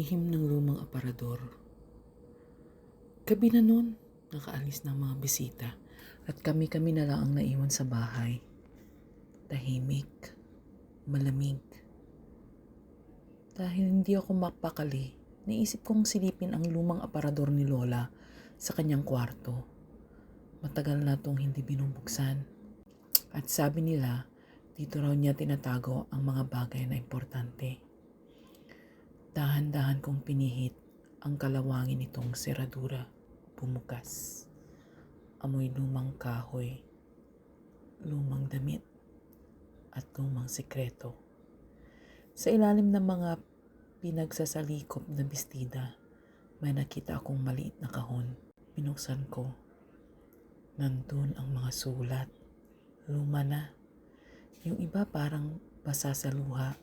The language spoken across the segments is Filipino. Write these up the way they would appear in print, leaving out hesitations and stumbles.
Lihim ng lumang aparador. Gabi na nun, nakaalis ng mga bisita at kami-kami na lang ang naiwan sa bahay. Tahimik, malamig. Dahil hindi ako mapakali, naisip kong silipin ang lumang aparador ni Lola sa kanyang kwarto. Matagal na itong hindi binubuksan. At sabi nila, dito raw niya tinatago ang mga bagay na importante. Dahan-dahan kong pinihit ang kalawangin nitong seradura. Bumukas. Amoy lumang kahoy, lumang damit, at lumang sikreto. Sa ilalim ng mga pinagsasalikop na bestida, may nakita akong maliit na kahon. Binuksan ko. Nandun ang mga sulat. Luma na. Yung iba parang basa sa luha.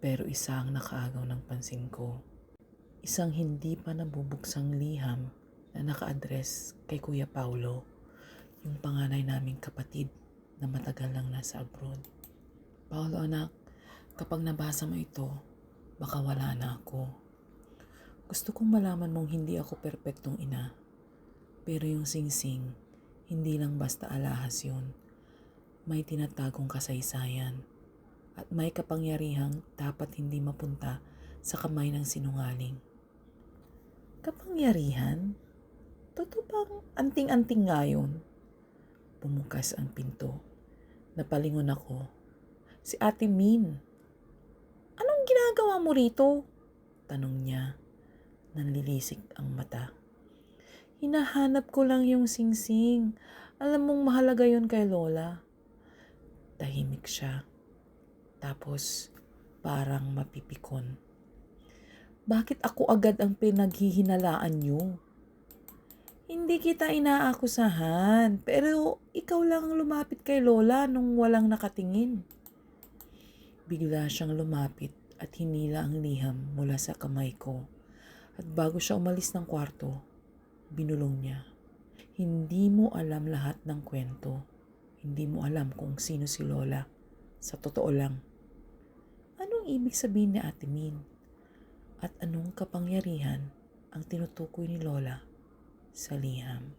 Pero isa ang nakaagaw ng pansin ko. Isang hindi pa nabubuksang liham na naka-address kay Kuya Paulo, yung panganay naming kapatid na matagal lang nasa abroad. Paulo anak, kapag nabasa mo ito, baka wala na ako. Gusto kong malaman mong hindi ako perpektong ina. Pero yung singsing, hindi lang basta alahas yun. May tinatagong kasaysayan. At may kapangyarihang dapat hindi mapunta sa kamay ng sinungaling. Kapangyarihan? Totoo bang anting-anting nga yun? Bumukas ang pinto. Napalingon ako. Si Ate Min. Anong ginagawa mo rito? Tanong niya. Nanlilisik ang mata. Hinahanap ko lang yung singsing. Alam mong mahalaga yun kay Lola. Tahimik siya. Tapos parang mapipikon. Bakit ako agad ang pinaghihinalaan niyo? Hindi kita inaakusahan, pero ikaw lang ang lumapit kay Lola nung walang nakatingin. Bigla siyang lumapit at hinila ang liham mula sa kamay ko. At bago siya umalis ng kwarto, binulong niya. Hindi mo alam lahat ng kwento. Hindi mo alam kung sino si Lola. Sa totoo lang. Anong ibig sabihin ni Ate Min? At anong kapangyarihan ang tinutukoy ni Lola sa liham?